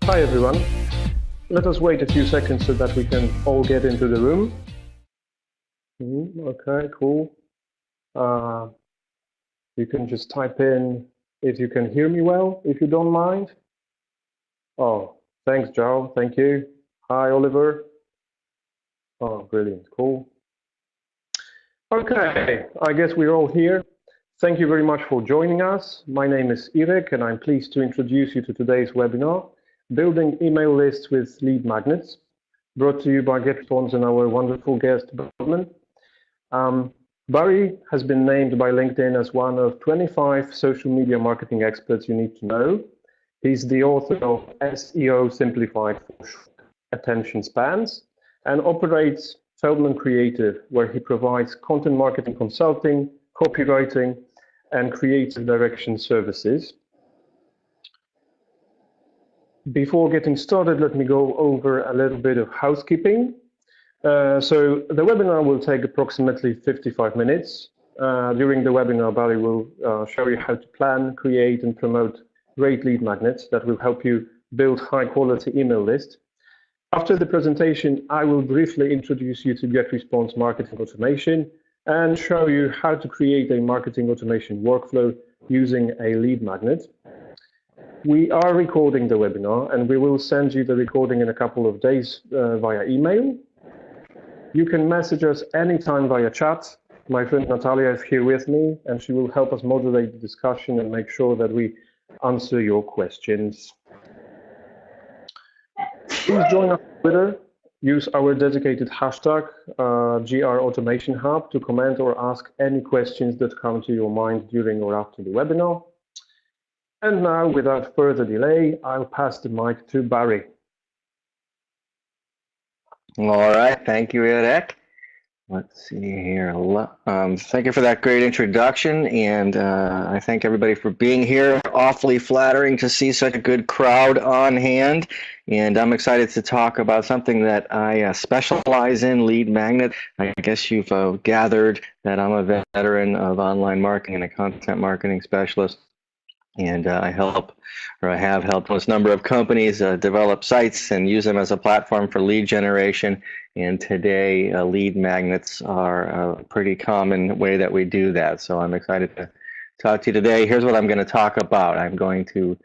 Hi everyone. Let us wait a few seconds so that we can all get into the room. Okay, cool. You can just type in if you can hear me well, if you don't mind. Oh, thanks, Joe. Thank you. Hi, Oliver. Oh, brilliant. Cool. Okay, I guess we're all here. Thank you very much for joining us. My name is Irek, and I'm pleased to introduce you to today's webinar, Building Email Lists with Lead Magnets, brought to you by GetResponse and our wonderful guest, Feldman. Barry has been named by LinkedIn as one of 25 social media marketing experts you need to know. He's the author of SEO Simplified for attention spans and operates Feldman Creative, where he provides content marketing consulting, copywriting, and creative direction services. Before getting started, let me go over a little bit of housekeeping. So the webinar will take approximately 55 minutes. During the webinar, Barry will show you how to plan, create, and promote great lead magnets that will help you build high-quality email lists. After the presentation, I will briefly introduce you to GetResponse Marketing Automation and show you how to create a marketing automation workflow using a lead magnet. We are recording the webinar, and we will send you the recording in a couple of days via email. You can message us anytime via chat. My friend Natalia is here with me, and she will help us moderate the discussion and make sure that we answer your questions. Please join us on Twitter. Use our dedicated hashtag, GR Automation Hub, to comment or ask any questions that come to your mind during or after the webinar. And now, without further delay, I'll pass the mic to Barry. All right, thank you, Irek. Let's see here. Thank you for that great introduction, and I thank everybody for being here. Awfully flattering to see such a good crowd on hand, and I'm excited to talk about something that I specialize in, lead magnet. I guess you've gathered that I'm a veteran of online marketing and a content marketing specialist. And I have helped a number of companies develop sites and use them as a platform for lead generation. And today, lead magnets are a pretty common way that we do that. So I'm excited to talk to you today. Here's what I'm going to talk about. I'm going to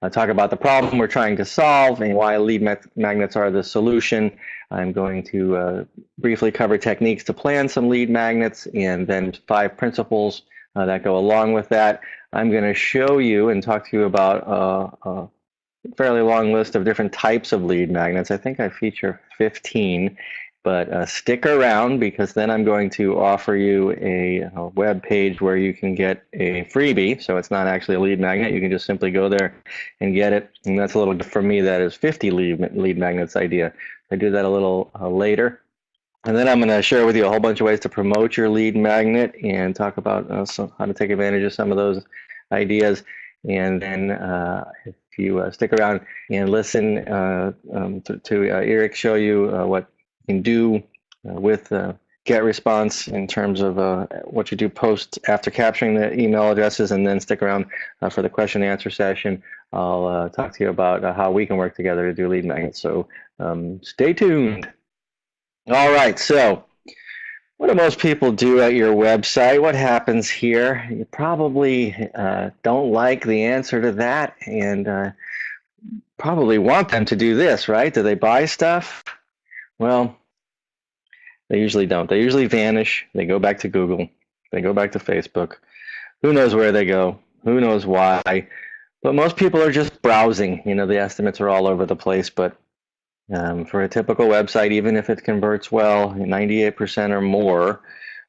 talk about the problem we're trying to solve and why lead magnets are the solution. I'm going to briefly cover techniques to plan some lead magnets, and then 5 principles that go along with that. I'm going to show you and talk to you about a fairly long list of different types of lead magnets. I think I feature 15, but stick around, because then I'm going to offer you a web page where you can get a freebie. So it's not actually a lead magnet. You can just simply go there and get it. And that's a little, for me, that is 50 lead magnets idea. I do that a little later. And then I'm going to share with you a whole bunch of ways to promote your lead magnet and talk about how to take advantage of some of those ideas. And then if you stick around and listen to Irek show you what you can do with GetResponse in terms of what you do post after capturing the email addresses, and then stick around for the question and answer session. I'll talk to you about how we can work together to do lead magnets. So stay tuned. All right, so what do most people do at your website? What happens here? You probably don't like the answer to that, and probably want them to do this, right? Do they buy stuff? Well, they usually don't. They usually vanish. They go back to Google. They go back to Facebook. Who knows where they go? Who knows why? But most people are just browsing. You know, the estimates are all over the place, but for a typical website, even if it converts well, 98% or more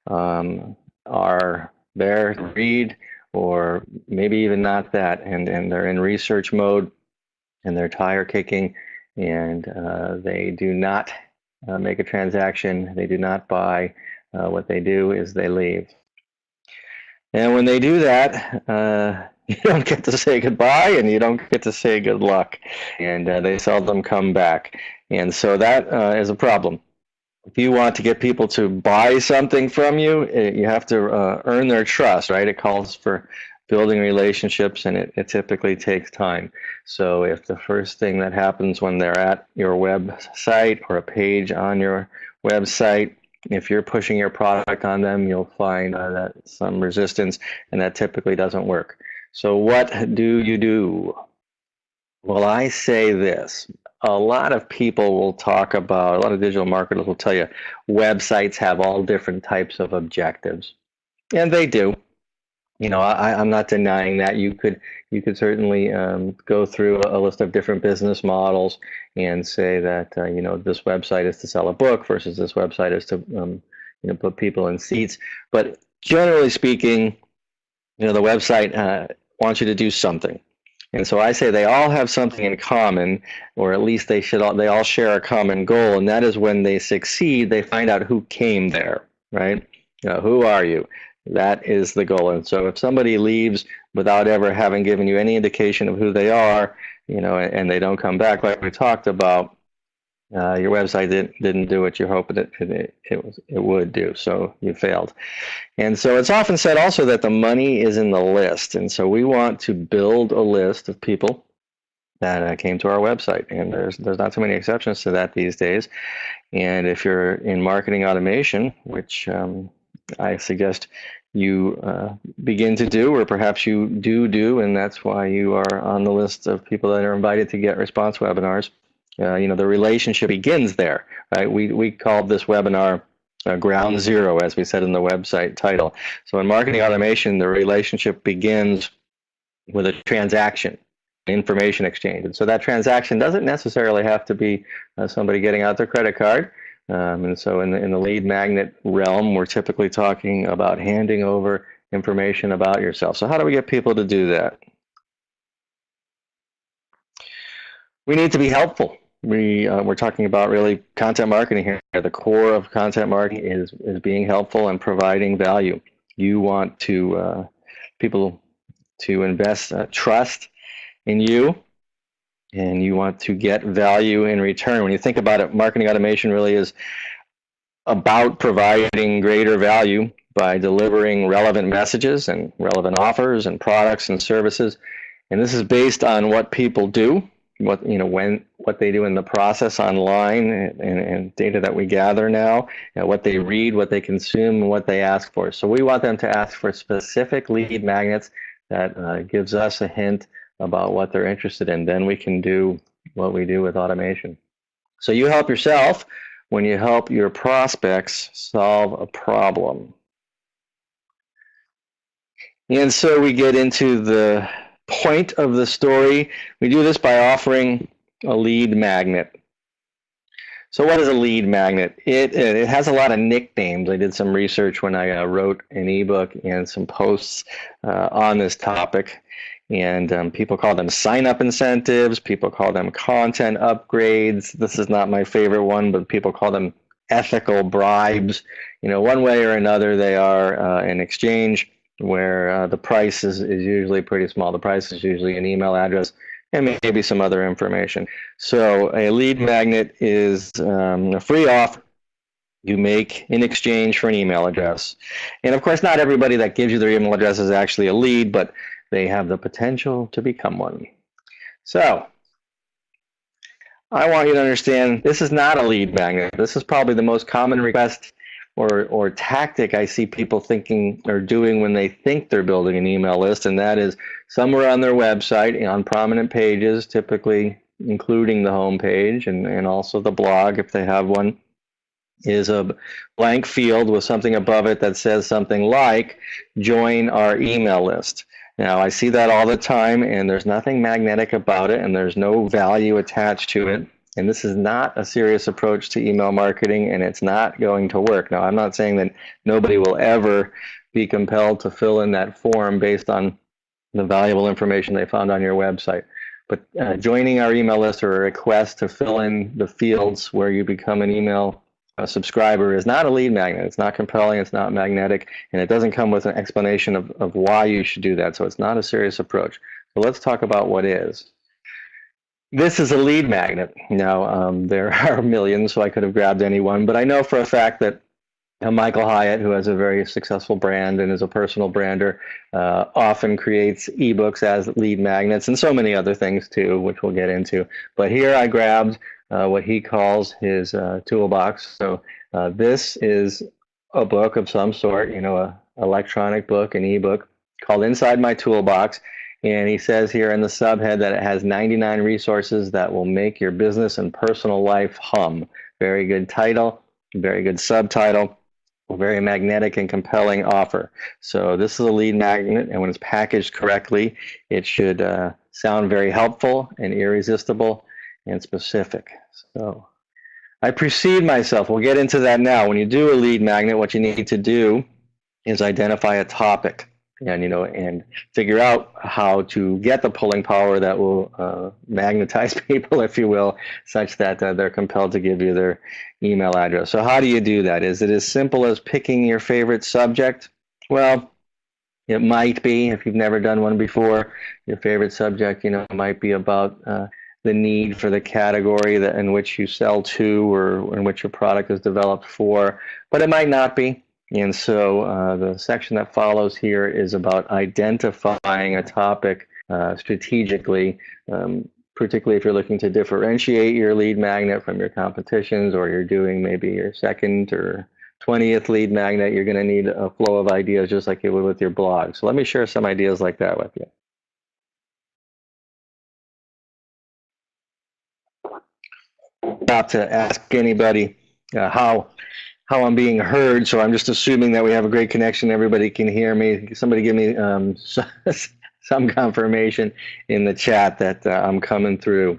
are there to read, or maybe even not that, and they're in research mode, and they're tire kicking, and they do not make a transaction. They do not buy. What they do is they leave. And when they do that, you don't get to say goodbye, and you don't get to say good luck, and they seldom come back. And so that is a problem. If you want to get people to buy something from you, you have to earn their trust, right? It calls for building relationships, and it typically takes time. So if the first thing that happens when they're at your website or a page on your website, if you're pushing your product on them, you'll find that some resistance, and that typically doesn't work. So what do you do? Well, I say this. A lot of people will talk about, a lot of digital marketers will tell you websites have all different types of objectives. And they do. I'm not denying that. You could certainly go through a list of different business models and say that this website is to sell a book versus this website is to put people in seats. But generally speaking, the website wants you to do something. And so I say they all have something in common, or at least they all share a common goal, and that is when they succeed, they find out who came there, right? Who are you? That is the goal. And so if somebody leaves without ever having given you any indication of who they are, and they don't come back like we talked about, your website didn't do what you hoped it would do, so you failed. And so it's often said also that the money is in the list, and so we want to build a list of people that came to our website, and there's not too many exceptions to that these days. And if you're in marketing automation, which I suggest you begin to do, or perhaps you do, and that's why you are on the list of people that are invited to GetResponse webinars. The relationship begins there, right? We called this webinar Ground Zero, as we said in the website title. So in marketing automation, the relationship begins with a transaction, information exchange. And so that transaction doesn't necessarily have to be somebody getting out their credit card. And so in the lead magnet realm, we're typically talking about handing over information about yourself. So how do we get people to do that? We need to be helpful. We're talking about really content marketing here. The core of content marketing is being helpful and providing value. You want people to invest trust in you, and you want to get value in return. When you think about it, marketing automation really is about providing greater value by delivering relevant messages and relevant offers and products and services. And this is based on what people do, what they do in the process online, and data that we gather now, what they read, what they consume, and what they ask for. So we want them to ask for specific lead magnets that gives us a hint about what they're interested in. Then we can do what we do with automation. So you help yourself when you help your prospects solve a problem. And so we get into the point of the story. We do this by offering a lead magnet. So what is a lead magnet? It has a lot of nicknames. I did some research when I wrote an ebook and some posts on this topic. And people call them sign-up incentives. People call them content upgrades. This is not my favorite one, but people call them ethical bribes. One way or another, they are an exchange where the price is usually pretty small. The price is usually an email address and maybe some other information. So a lead magnet is a free offer you make in exchange for an email address. And of course, not everybody that gives you their email address is actually a lead, but they have the potential to become one. So I want you to understand this is not a lead magnet. This is probably the most common request or tactic I see people thinking or doing when they think they're building an email list, and that is somewhere on their website, on prominent pages, typically including the home page and also the blog if they have one, is a blank field with something above it that says something like, join our email list. Now, I see that all the time, and there's nothing magnetic about it, and there's no value attached to it. And this is not a serious approach to email marketing, and it's not going to work. Now, I'm not saying that nobody will ever be compelled to fill in that form based on the valuable information they found on your website. But joining our email list or a request to fill in the fields where you become an email subscriber is not a lead magnet. It's not compelling, it's not magnetic, and it doesn't come with an explanation of why you should do that. So it's not a serious approach. So let's talk about what is. This is a lead magnet. Now, there are millions, so I could have grabbed any one, but I know for a fact that Michael Hyatt, who has a very successful brand and is a personal brander, often creates ebooks as lead magnets and so many other things too, which we'll get into. But here I grabbed what he calls his toolbox. So this is a book of some sort, a electronic book, an ebook called Inside My Toolbox. And he says here in the subhead that it has 99 resources that will make your business and personal life hum. Very good title, very good subtitle, very magnetic and compelling offer. So this is a lead magnet, and when it's packaged correctly, it should sound very helpful and irresistible and specific. So I precede myself. We'll get into that now. When you do a lead magnet, what you need to do is identify a topic and figure out how to get the pulling power that will magnetize people, if you will, such that they're compelled to give you their email address. So how do you do that? Is it as simple as picking your favorite subject? Well, it might be. If you've never done one before, your favorite subject, might be about the need for the category in which you sell to or in which your product is developed for, but it might not be. And so the section that follows here is about identifying a topic strategically, particularly if you're looking to differentiate your lead magnet from your competitions, or you're doing maybe your second or 20th lead magnet. You're going to need a flow of ideas just like you would with your blog. So let me share some ideas like that with you. Not to ask anybody how I'm being heard, so I'm just assuming that we have a great connection. Everybody can hear me. Somebody give me some confirmation in the chat that I'm coming through.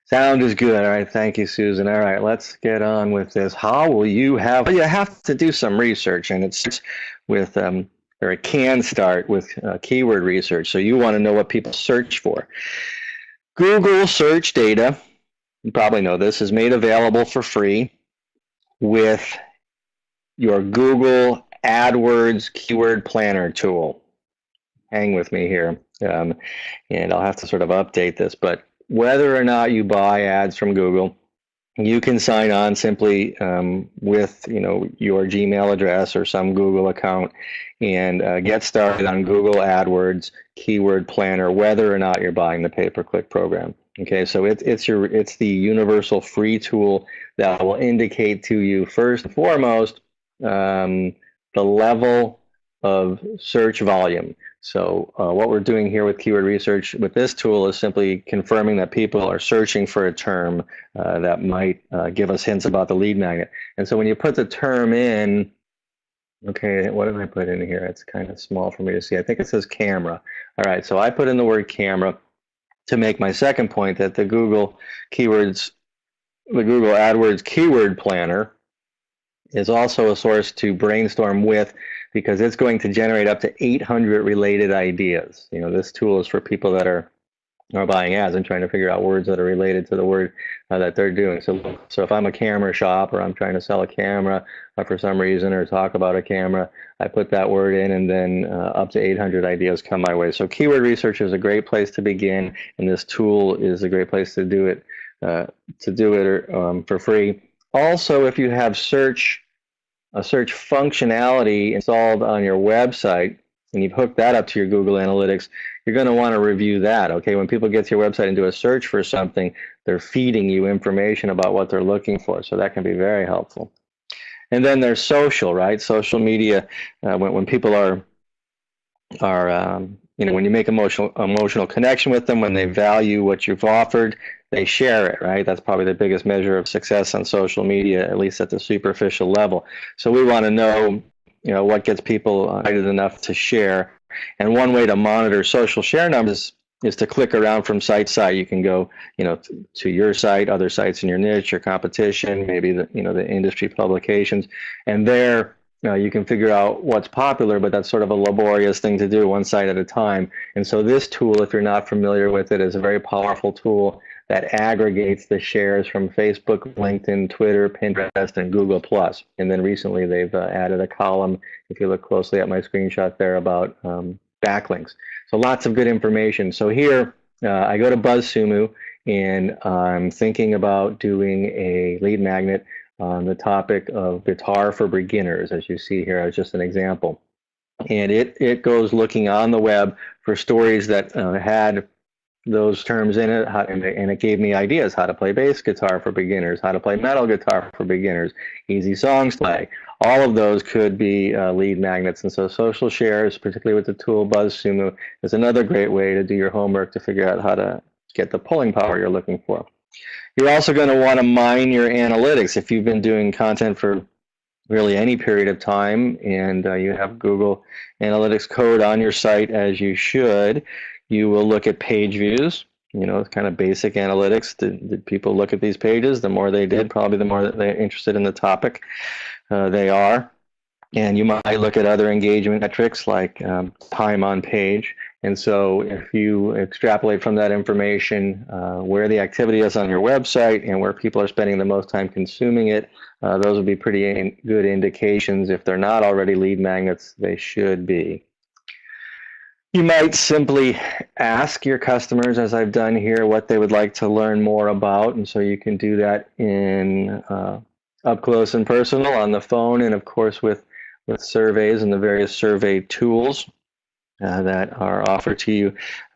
Sound is good. All right, thank you, Susan. All right, let's get on with this. How will you have? Well, you have to do some research, and it's with, or it can start with keyword research. So you want to know what people search for. Google search data, you probably know this, is made available for free with your Google AdWords Keyword Planner tool. Hang with me here, and I'll have to sort of update this, but whether or not you buy ads from Google, you can sign on simply with your Gmail address or some Google account and get started on Google AdWords Keyword Planner, whether or not you're buying the pay-per-click program. Okay, so it's the universal free tool that will indicate to you first and foremost the level of search volume. So what we're doing here with keyword research with this tool is simply confirming that people are searching for a term that might give us hints about the lead magnet. And so when you put the term in, okay, what did I put in here? It's kind of small for me to see. I think it says camera. All right, so I put in the word camera to make my second point that the Google AdWords Keyword Planner is also a source to brainstorm with, because it's going to generate up to 800 related ideas. This tool is for people that are buying ads and trying to figure out words that are related to the word that they're doing. So if I'm a camera shop, or I'm trying to sell a camera for some reason, or talk about a camera, I put that word in, and then up to 800 ideas come my way. So keyword research is a great place to begin, and this tool is a great place to do it for free. Also, if you have a search functionality installed on your website and you've hooked that up to your Google Analytics, you're going to want to review that. Okay, when people get to your website and do a search for something, they're feeding you information about what they're looking for, so that can be very helpful. And then there's social, right? Social media, when people are when you make emotional connection with them, when they value what you've offered, they share it, right? That's probably the biggest measure of success on social media, at least at the superficial level. So we want to know, what gets people excited enough to share. And one way to monitor social share numbers is to click around from site to site. You can go, to your site, other sites in your niche, your competition, maybe the industry publications, and there you can figure out what's popular, but that's sort of a laborious thing to do, one site at a time. And so this tool, if you're not familiar with it, is a very powerful tool that aggregates the shares from Facebook, LinkedIn, Twitter, Pinterest, and Google+. And then recently they've added a column, if you look closely at my screenshot there, about backlinks. So lots of good information. So here I go to BuzzSumo, and I'm thinking about doing a lead magnet on the topic of guitar for beginners, as you see here as just an example. And it goes looking on the web for stories that had those terms in it, and it gave me ideas: how to play bass guitar for beginners, how to play metal guitar for beginners, easy songs to play. All of those could be lead magnets. And so social shares, particularly with the tool BuzzSumo, is another great way to do your homework to figure out how to get the pulling power you're looking for. You're also going to want to mine your analytics. If you've been doing content for really any period of time and you have Google Analytics code on your site, as you should, you will look at page views, kind of basic analytics. Did people look at these pages? The more they did, probably the more that they're interested in the topic they are. And you might look at other engagement metrics like time on page. And so if you extrapolate from that information where the activity is on your website and where people are spending the most time consuming it, those would be pretty good indications. If they're not already lead magnets, they should be. You might simply ask your customers, as I've done here, what they would like to learn more about. And so you can do that in up close and personal, on the phone, and of course with surveys and the various survey tools that are offered to you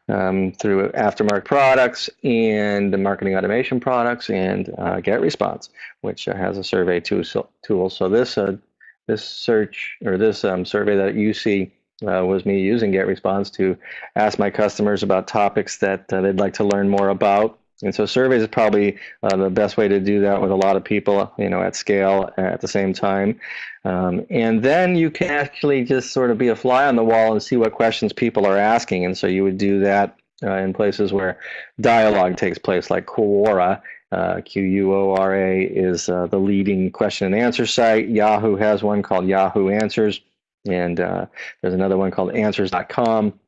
through Aftermarket products and the marketing automation products and GetResponse, which has a survey tool. So this search, or this survey that you see was me using GetResponse to ask my customers about topics that they'd like to learn more about. And so surveys is probably the best way to do that with a lot of people, at scale at the same time. And then you can actually just sort of be a fly on the wall and see what questions people are asking. And so you would do that in places where dialogue takes place, like Quora. Quora is the leading question and answer site. Yahoo has one called Yahoo Answers. And there's another one called answers.com.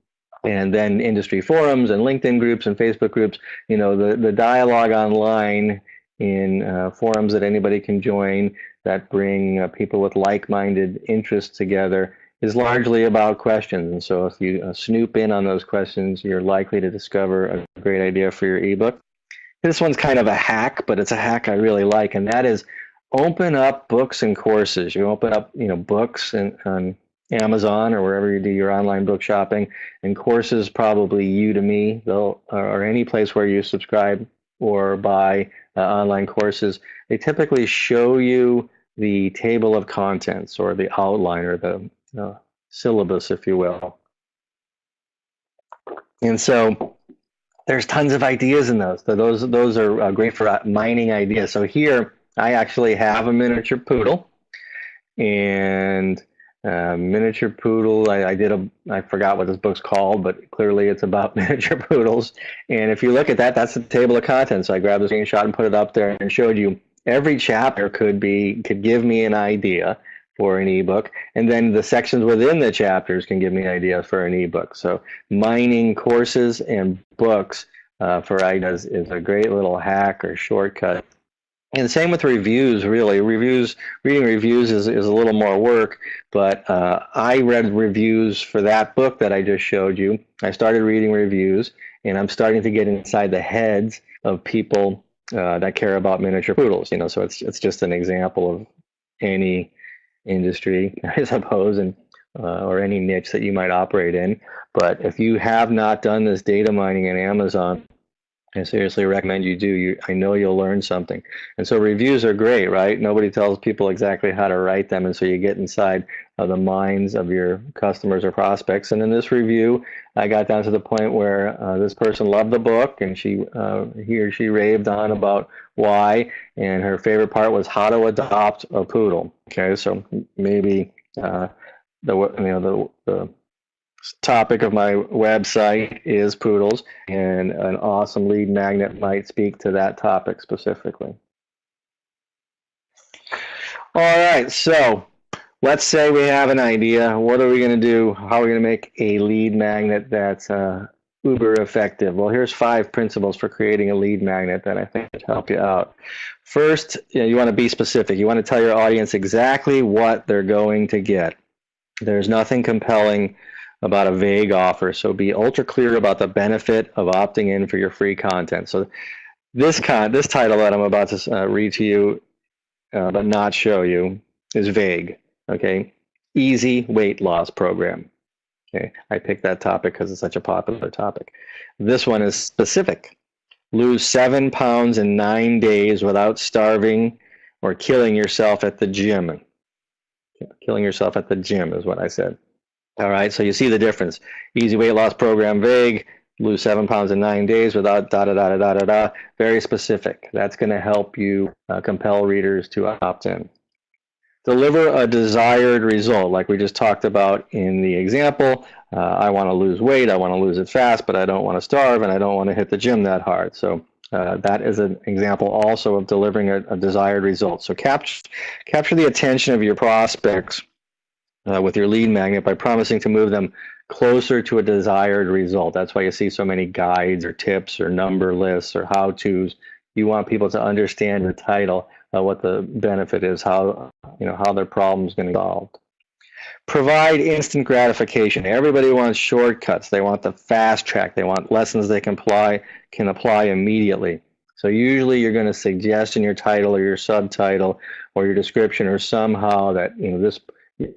And then industry forums and LinkedIn groups and Facebook groups, the dialogue online in forums that anybody can join that bring people with like-minded interests together is largely about questions. And so if you snoop in on those questions, you're likely to discover a great idea for your ebook. This one's kind of a hack, but it's a hack I really like, and that is open up books and courses. You open up, books on Amazon or wherever you do your online book shopping, and courses, probably Udemy, or any place where you subscribe or buy online courses. They typically show you the table of contents or the outline or the syllabus, if you will. And so there's tons of ideas in those. So those are great for mining ideas. So here I actually have a miniature poodle, and miniature poodle, I forgot what this book's called, but clearly it's about miniature poodles. And if you look at that, that's the table of contents. So I grabbed a screenshot and put it up there and showed you every chapter could give me an idea for an ebook, and then the sections within the chapters can give me ideas for an ebook. So mining courses and books for ideas is a great little hack or shortcut. And same with reviews, really. Reading reviews is a little more work, but I read reviews for that book that I just showed you. I started reading reviews, and I'm starting to get inside the heads of people that care about miniature poodles. So it's just an example of any industry, I suppose, and or any niche that you might operate in. But if you have not done this data mining in Amazon, I seriously recommend you do. I know you'll learn something. And so reviews are great, right? Nobody tells people exactly how to write them, and so you get inside of the minds of your customers or prospects. And in this review, I got down to the point where this person loved the book, and he or she raved on about why, and her favorite part was how to adopt a poodle. Okay, so maybe the topic of my website is poodles, and an awesome lead magnet might speak to that topic specifically. All right, so let's say we have an idea. What are we going to do? How are we going to make a lead magnet that's uber effective? Well, here's 5 principles for creating a lead magnet that I think would help you out. First, you want to be specific. You want to tell your audience exactly what they're going to get. There's nothing compelling about a vague offer, so be ultra clear about the benefit of opting in for your free content. So this title that I'm about to read to you but not show you is vague. Okay, easy weight loss program. Okay, I picked that topic because it's such a popular topic. This one is specific. Lose 7 pounds in 9 days without starving or killing yourself at the gym. Killing yourself at the gym is what I said. All right, so you see the difference. Easy weight loss program, vague. Lose 7 pounds in 9 days without da-da-da-da-da-da-da. Very specific. That's going to help you compel readers to opt in. Deliver a desired result, like we just talked about in the example. I want to lose weight, I want to lose it fast, but I don't want to starve, and I don't want to hit the gym that hard. So that is an example also of delivering a desired result. So capture the attention of your prospects with your lead magnet by promising to move them closer to a desired result. That's why you see so many guides or tips or number lists or how-tos. You want people to understand the title, what the benefit is, how their problem is going to be solved. Provide instant gratification. Everybody wants shortcuts. They want the fast track. They want lessons they can apply immediately. So usually you're going to suggest in your title or your subtitle or your description or somehow that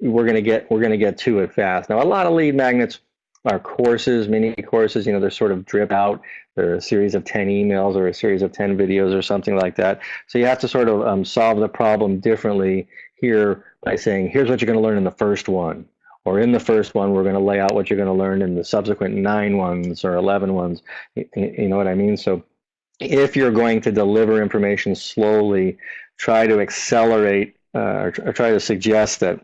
we're going to get to it fast. Now a lot of lead magnets are courses, mini courses. They're sort of drip out. They're a series of 10 emails or a series of 10 videos or something like that. So you have to sort of solve the problem differently here by saying, here's what you're going to learn in the first one. Or in the first one, we're going to lay out what you're going to learn in the subsequent 9 ones or 11 ones. You know what I mean? So if you're going to deliver information slowly, try to accelerate or try to suggest that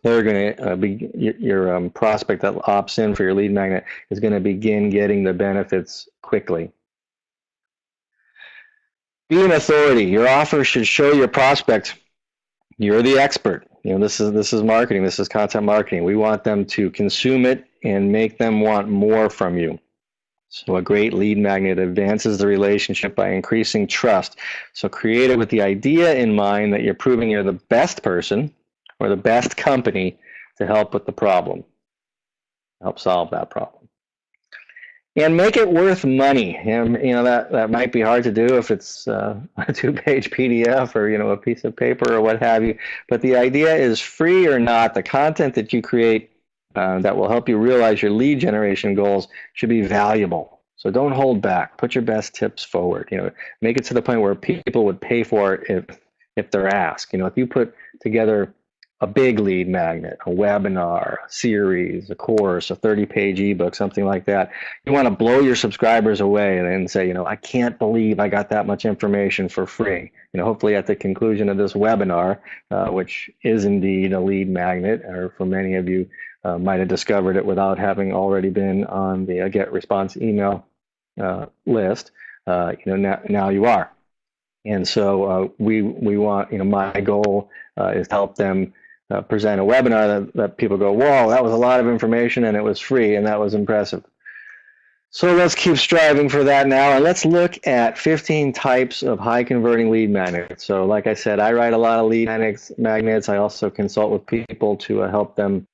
they're going to be your prospect that opts in for your lead magnet is going to begin getting the benefits quickly. Be an authority. Your offer should show your prospect you're the expert. This is marketing. This is content marketing. We want them to consume it and make them want more from you. So a great lead magnet advances the relationship by increasing trust. So create it with the idea in mind that you're proving you're the best person or the best company to help with the problem, help solve that problem. And make it worth money. And that might be hard to do if it's a 2-page PDF or a piece of paper or what have you. But the idea is, free or not, the content that you create that will help you realize your lead generation goals should be valuable. So don't hold back. Put your best tips forward. Make it to the point where people would pay for it if they're asked. If you put together a big lead magnet, a webinar, a series, a course, a 30-page ebook, something like that, you want to blow your subscribers away and say, I can't believe I got that much information for free. Hopefully at the conclusion of this webinar, which is indeed a lead magnet, or for many of you might have discovered it without having already been on the GetResponse email list, now you are. And so we want, my goal is to help them present a webinar that people go, whoa, that was a lot of information and it was free and that was impressive. So let's keep striving for that now, and let's look at 15 types of high converting lead magnets. So like I said, I write a lot of lead magnets. I also consult with people to help them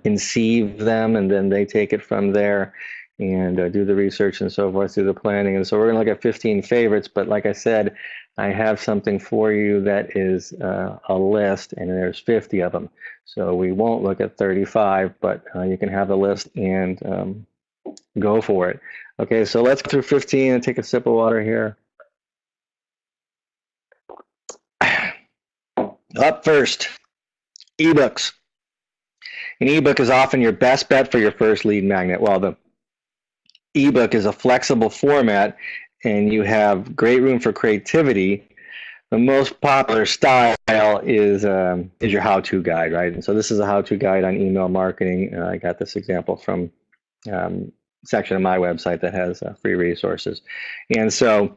conceive them, and then they take it from there and do the research and so forth, do the planning. And so we're going to look at 15 favorites, but like I said, I have something for you that is a list, and there's 50 of them. So we won't look at 35, but you can have the list and go for it. Okay, so let's go through 15 and take a sip of water here. Up first, ebooks. An ebook is often your best bet for your first lead magnet. Well, the ebook is a flexible format and you have great room for creativity. The most popular style is your how-to guide, right? And so this is a how-to guide on email marketing. I got this example from section of my website that has free resources. And so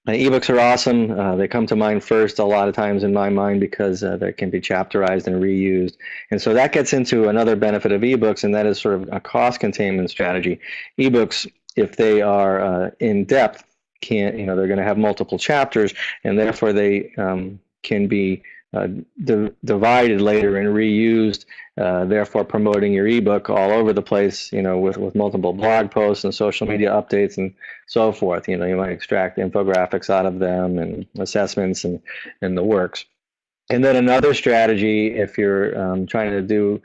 ebooks are awesome. They come to mind first a lot of times in my mind because they can be chapterized and reused. And so that gets into another benefit of ebooks, and that is sort of a cost containment strategy. Ebooks, if they are in depth, they're going to have multiple chapters, and therefore they can be divided later and reused, therefore promoting your ebook all over the place, with multiple blog posts and social media updates and so forth. You might extract infographics out of them and assessments and the works. And then another strategy, if you're trying to do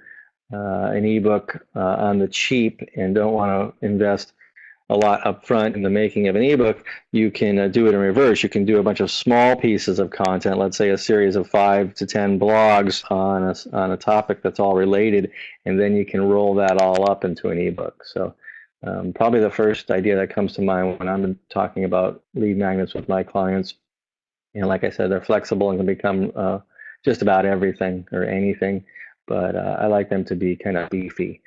an ebook on the cheap and don't want to invest a lot up front in the making of an ebook, you can do it in reverse. You can do a bunch of small pieces of content, let's say a series of 5 to 10 blogs on a topic that's all related, and then you can roll that all up into an ebook. So probably the first idea that comes to mind when I'm talking about lead magnets with my clients. And like I said, they're flexible and can become just about everything or anything, but I like them to be kind of beefy.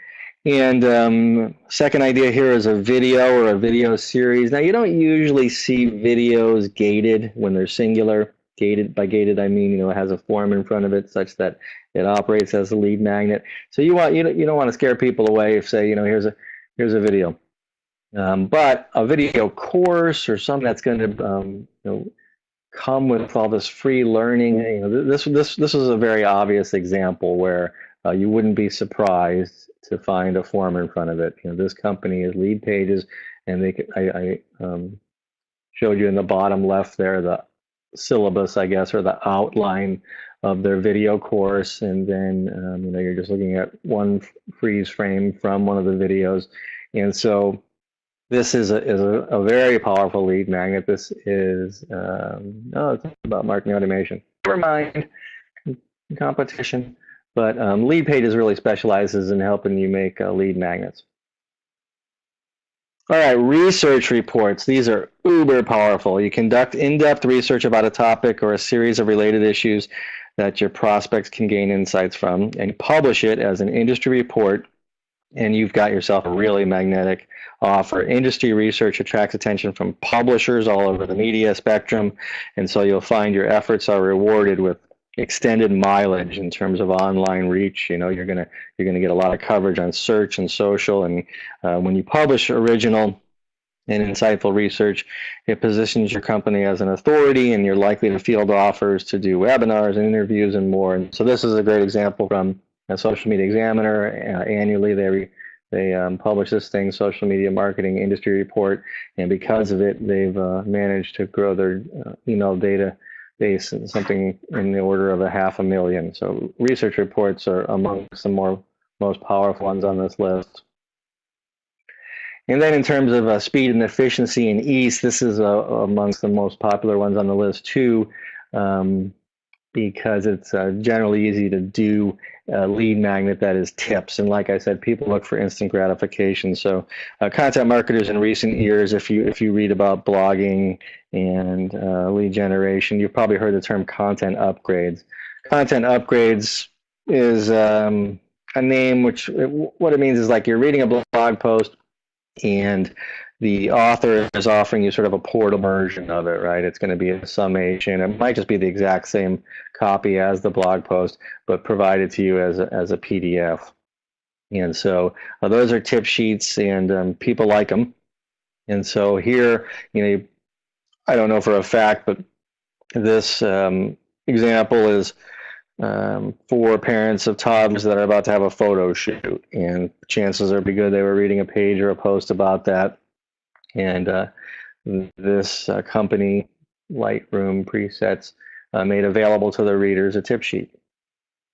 And second idea here is a video or a video series. Now, you don't usually see videos gated when they're singular. Gated, by gated, I mean, it has a form in front of it such that it operates as a lead magnet. So you don't want to scare people away if, say, here's a video. But a video course or something that's going to come with all this free learning. This is a very obvious example where you wouldn't be surprised to find a form in front of it. This company is Lead Pages, and I showed you in the bottom left there the syllabus, I guess, or the outline of their video course, and then you're just looking at one freeze frame from one of the videos, and so this is a very powerful lead magnet. This is it's about marketing automation. Never mind competition, but Lead Pages really specializes in helping you make lead magnets. All right, research reports. These are uber powerful. You conduct in-depth research about a topic or a series of related issues that your prospects can gain insights from, and publish it as an industry report, and you've got yourself a really magnetic offer. Industry research attracts attention from publishers all over the media spectrum, and so you'll find your efforts are rewarded with extended mileage in terms of online reach. You're gonna get a lot of coverage on search and social, and when you publish original and insightful research, it positions your company as an authority, and you're likely to field offers to do webinars and interviews and more. And so this is a great example from a Social Media Examiner. Annually they publish this thing, Social Media Marketing Industry Report, and because of it, they've managed to grow their email database something in the order of 500,000. So research reports are amongst the most powerful ones on this list. And then in terms of speed and efficiency and ease, this is amongst the most popular ones on the list too, because it's generally easy to do a lead magnet that is tips. And like I said, people look for instant gratification. So content marketers in recent years, if you read about blogging and lead generation, you've probably heard the term content upgrades. Content upgrades is a name which, what it means is like you're reading a blog post and the author is offering you sort of a portable version of it, right? It's going to be a summation. It might just be the exact same copy as the blog post, but provided to you as a PDF. And so those are tip sheets, and people like them. And so here, I don't know for a fact, but this example is for parents of toddlers that are about to have a photo shoot, and chances are pretty good they were reading a page or a post about that. And this company, Lightroom Presets, made available to the readers a tip sheet.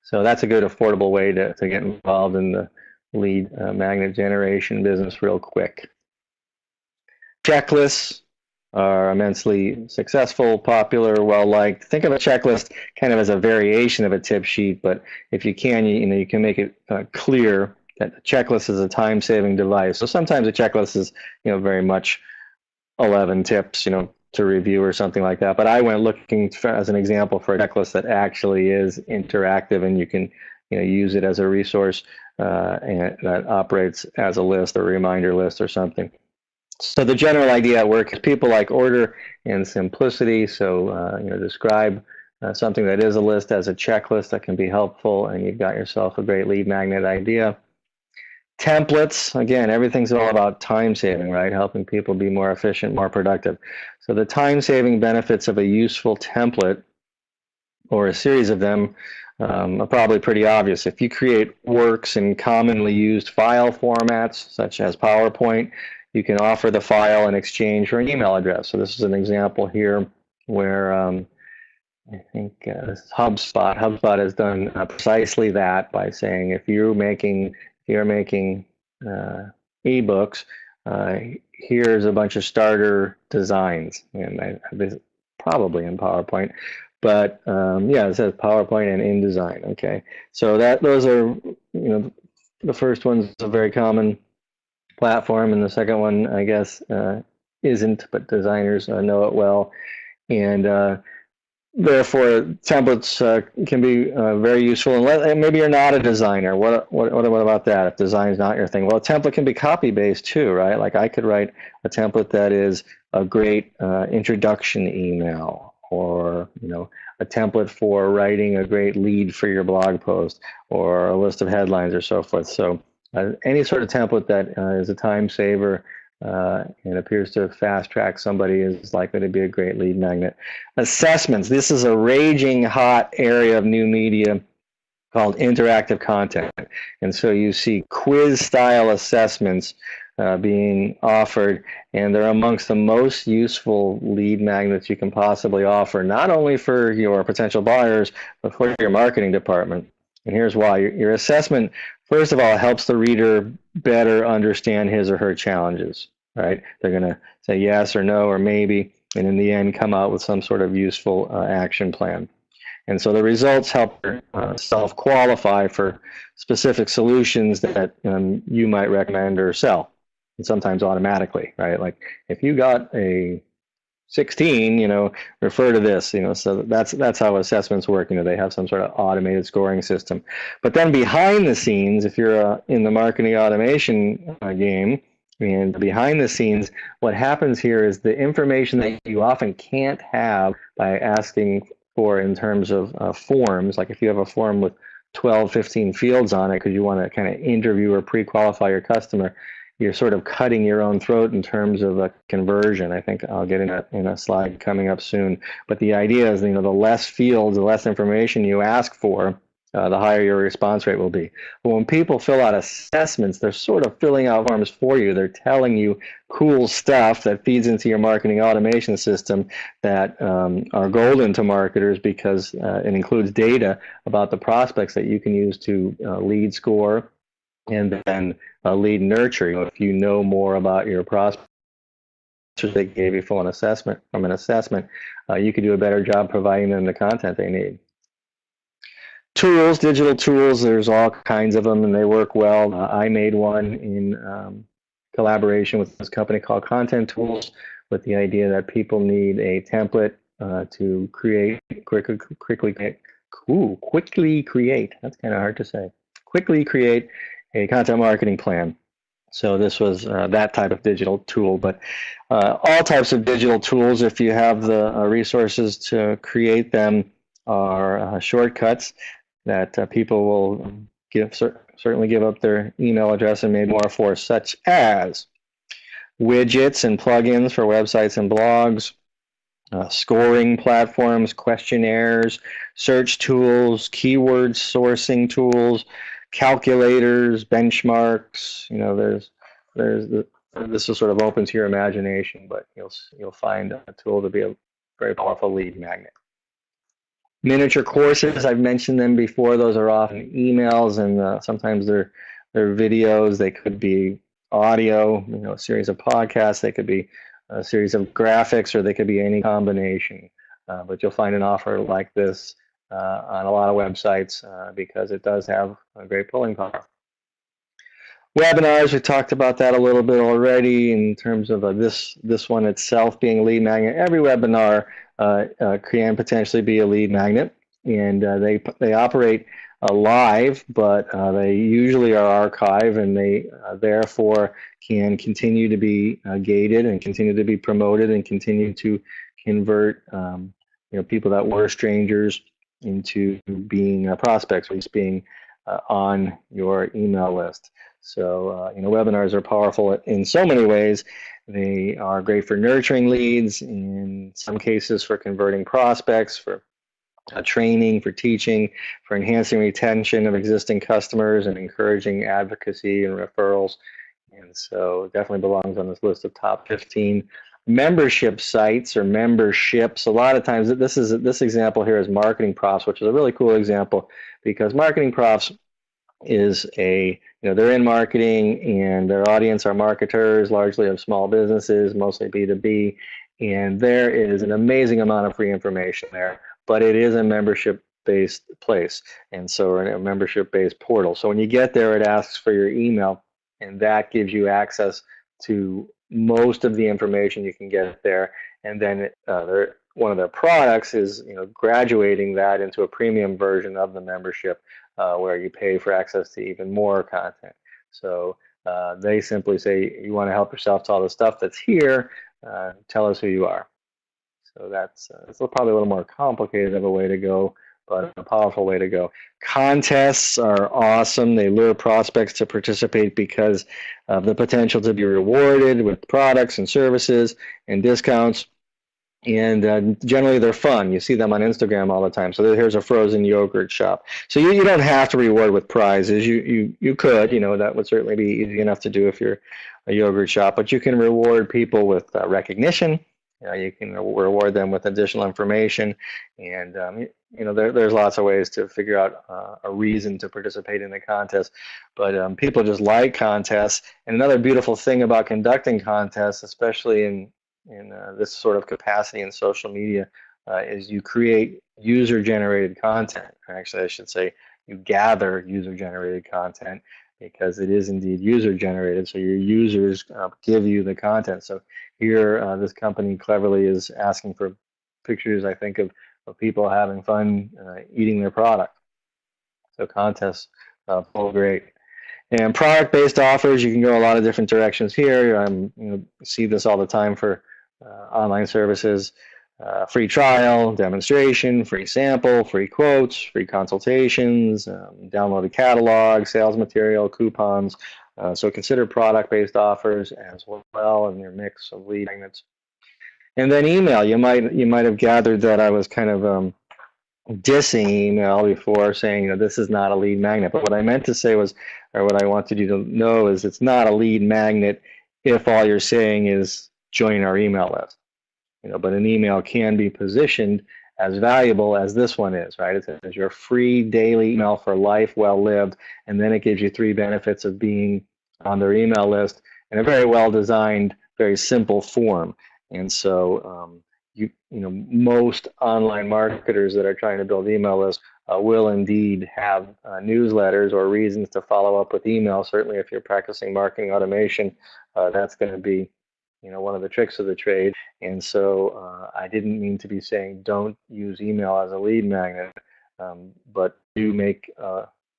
So that's a good affordable way to get involved in the lead magnet generation business real quick. Checklists are immensely successful, popular, well-liked. Think of a checklist kind of as a variation of a tip sheet, but if you can, you can make it clear that a checklist is a time-saving device. So sometimes a checklist is, very much 11 tips, to review or something like that. But I went looking for, as an example, for a checklist that actually is interactive, and you can, use it as a resource and that operates as a list or reminder list or something. So the general idea at work is people like order and simplicity. So describe something that is a list as a checklist that can be helpful, and you've got yourself a great lead magnet idea. Templates, again, everything's all about time saving, right? Helping people be more efficient, more productive. So the time saving benefits of a useful template or a series of them are probably pretty obvious. If you create works in commonly used file formats, such as PowerPoint, you can offer the file in exchange for an email address. So this is an example here where I think this is HubSpot. HubSpot has done precisely that by saying if you're making ebooks, here's a bunch of starter designs, and this is probably in PowerPoint, but yeah, it says PowerPoint and InDesign. Okay, so those are the first one's a very common platform, and the second one, I guess, isn't, but designers know it well, and therefore, templates can be very useful. And maybe you're not a designer. What about that? If design's not your thing, well, a template can be copy-based too, right? Like I could write a template that is a great introduction email, or a template for writing a great lead for your blog post, or a list of headlines, or so forth. So any sort of template that is a time saver and appears to fast track somebody is likely to be a great lead magnet. Assessments. This is a raging hot area of new media called interactive content. And so you see quiz style assessments being offered, and they're amongst the most useful lead magnets you can possibly offer, not only for your potential buyers, but for your marketing department. And here's why. Your assessment, first of all, helps the reader better understand his or her challenges, right? They're going to say yes or no or maybe, and in the end come out with some sort of useful action plan. And so the results help self-qualify for specific solutions that you might recommend or sell, and sometimes automatically, right? Like if you got a 16, refer to this, so that's how assessments work. They have some sort of automated scoring system. But then behind the scenes, if you're in the marketing automation game, and behind the scenes, what happens here is the information that you often can't have by asking for in terms of forms. Like if you have a form with 12, 15 fields on it because you want to kind of interview or pre-qualify your customer, you're sort of cutting your own throat in terms of a conversion. I think I'll get in a slide coming up soon. But the idea is, the less fields, the less information you ask for, the higher your response rate will be. But when people fill out assessments, they're sort of filling out forms for you. They're telling you cool stuff that feeds into your marketing automation system that are golden to marketers because it includes data about the prospects that you can use to lead score and then lead nurture. If you know more about your prospects, they gave you from an assessment, you could do a better job providing them the content they need. Tools, digital tools, there's all kinds of them and they work well. I made one in collaboration with this company called Content Tools with the idea that people need a template to quickly create, that's kind of hard to say, quickly create a content marketing plan. So this was that type of digital tool, but all types of digital tools, if you have the resources to create them, are shortcuts that people will certainly give up their email address and made more for, such as widgets and plugins for websites and blogs, scoring platforms, questionnaires, search tools, keyword sourcing tools, calculators, benchmarks. This is sort of open to your imagination, but you'll find a tool to be a very powerful lead magnet. Miniature courses, I've mentioned them before. Those are often emails, and sometimes they're videos. They could be audio, a series of podcasts. They could be a series of graphics, or they could be any combination. But you'll find an offer like this on a lot of websites because it does have a great pulling power. Webinars, we talked about that a little bit already in terms of this one itself being a lead magnet. Every webinar can potentially be a lead magnet, and they operate live, but they usually are archived, and they therefore can continue to be gated and continue to be promoted and continue to convert people that were strangers into being prospects, or at least being on your email list. So webinars are powerful in so many ways. They are great for nurturing leads, in some cases for converting prospects, for training, for teaching, for enhancing retention of existing customers, and encouraging advocacy and referrals. And so it definitely belongs on this list of top 15 membership sites or memberships, a lot of times this example here is Marketing Profs, which is a really cool example because Marketing Profs is they're in marketing and their audience are marketers, largely of small businesses, mostly B2B, and there is an amazing amount of free information there, but it is a membership-based place, and so we're in a membership-based portal. So when you get there, it asks for your email, and that gives you access to most of the information you can get there, and then one of their products is graduating that into a premium version of the membership where you pay for access to even more content. So they simply say, you want to help yourself to all the stuff that's here, tell us who you are. So that's probably a little more complicated of a way to go, but a powerful way to go. Contests are awesome. They lure prospects to participate because of the potential to be rewarded with products and services and discounts. And generally they're fun. You see them on Instagram all the time. So here's a frozen yogurt shop. So you don't have to reward with prizes. You could, that would certainly be easy enough to do if you're a yogurt shop. But you can reward people with recognition. You can reward them with additional information, and there's lots of ways to figure out a reason to participate in the contest. But people just like contests. And another beautiful thing about conducting contests, especially in this sort of capacity in social media, is you create user-generated content. Or actually, I should say you gather user-generated content, because it is indeed user-generated. So your users give you the content. So here, this company cleverly is asking for pictures, I think, of people having fun eating their product. So contests feel great. And product-based offers, you can go a lot of different directions here. See this all the time for online services. Free trial, demonstration, free sample, free quotes, free consultations, downloaded catalog, sales material, coupons. So consider product-based offers as well in your mix of lead magnets. And then email. You might have gathered that I was kind of dissing email before, saying this is not a lead magnet. But what I meant to say was, or what I wanted you to know, is it's not a lead magnet if all you're saying is join our email list. But an email can be positioned as valuable as this one is, right? It says your free daily email for life well lived, and then it gives you 3 benefits of being on their email list in a very well designed, very simple form. And so most online marketers that are trying to build email lists will indeed have newsletters or reasons to follow up with email. Certainly if you're practicing marketing automation, that's going to be one of the tricks of the trade. And so I didn't mean to be saying don't use email as a lead magnet, but do make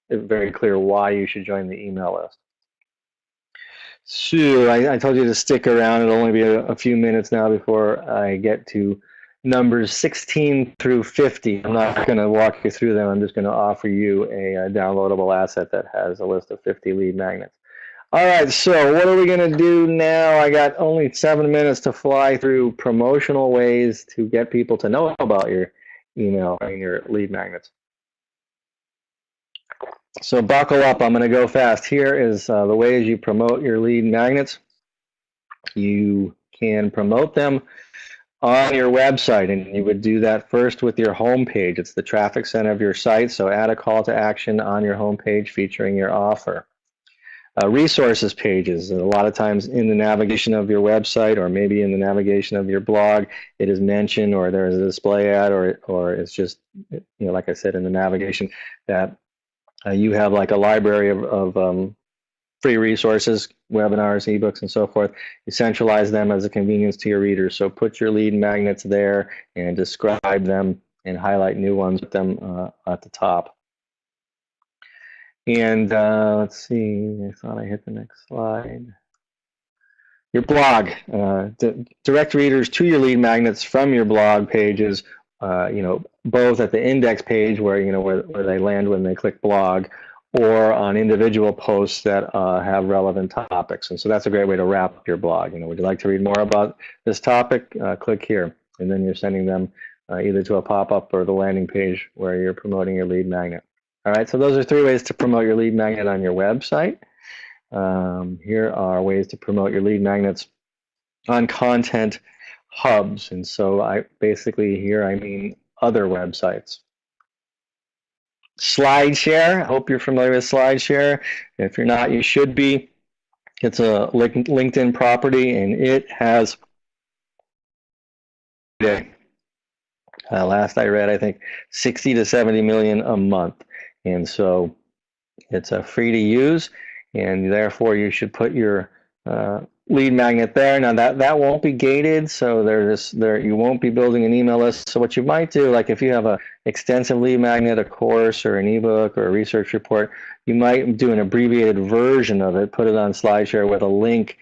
it very clear why you should join the email list. So I told you to stick around. It'll only be a few minutes now before I get to numbers 16 through 50. I'm not going to walk you through them. I'm just going to offer you a downloadable asset that has a list of 50 lead magnets. All right, so what are we going to do now? I got only 7 minutes to fly through promotional ways to get people to know about your email and your lead magnets. So buckle up, I'm going to go fast. Here is the ways you promote your lead magnets. You can promote them on your website, and you would do that first with your homepage. It's the traffic center of your site, so add a call to action on your homepage featuring your offer. Resources pages, a lot of times in the navigation of your website or maybe in the navigation of your blog, it is mentioned or there's a display ad or it's just, like I said, in the navigation that you have like a library of free resources, webinars, ebooks, and so forth. You centralize them as a convenience to your readers. So put your lead magnets there and describe them and highlight new ones with them at the top. And let's see, I thought I hit the next slide. Your blog, direct readers to your lead magnets from your blog pages, both at the index page where where they land when they click blog, or on individual posts that have relevant topics. And so that's a great way to wrap your blog. Would you like to read more about this topic? Click here, and then you're sending them either to a pop-up or the landing page where you're promoting your lead magnet. All right, so those are 3 ways to promote your lead magnet on your website. Here are ways to promote your lead magnets on content hubs. And so I basically here I mean other websites. SlideShare, I hope you're familiar with SlideShare. If you're not, you should be. It's a LinkedIn property, and it has, last I read, I think 60 to 70 million a month. And so it's free to use, and therefore you should put your lead magnet there. Now that won't be gated, so you won't be building an email list. So what you might do, like if you have a extensive lead magnet, a course or an ebook or a research report, you might do an abbreviated version of it, put it on SlideShare with a link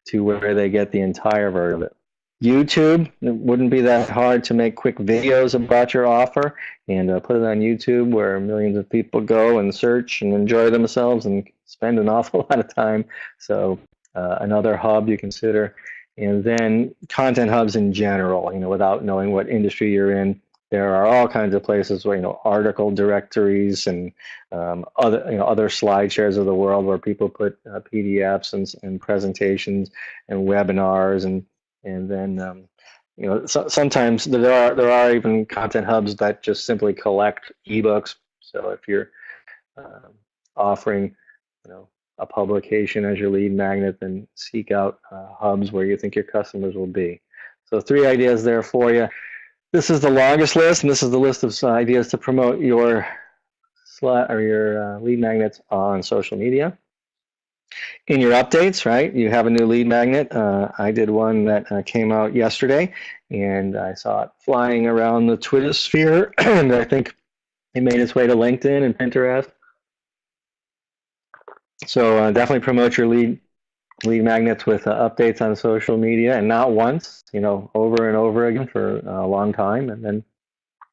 to where they get the entire version of it. YouTube, it wouldn't be that hard to make quick videos about your offer and put it on YouTube where millions of people go and search and enjoy themselves and spend an awful lot of time. So another hub you consider. And then content hubs in general, without knowing what industry you're in, there are all kinds of places where, article directories and other slide shares of the world where people put PDFs and presentations and webinars and then sometimes there are even content hubs that just simply collect ebooks. So if you're offering a publication as your lead magnet, then seek out hubs where you think your customers will be. So 3 ideas there for you. This is the longest list, and this is the list of ideas to promote your lead magnets on social media. In your updates, right, you have a new lead magnet. I did one that came out yesterday, and I saw it flying around the Twitter sphere, and I think it made its way to LinkedIn and Pinterest. So definitely promote your lead magnets with updates on social media, and not once, over and over again for a long time, and then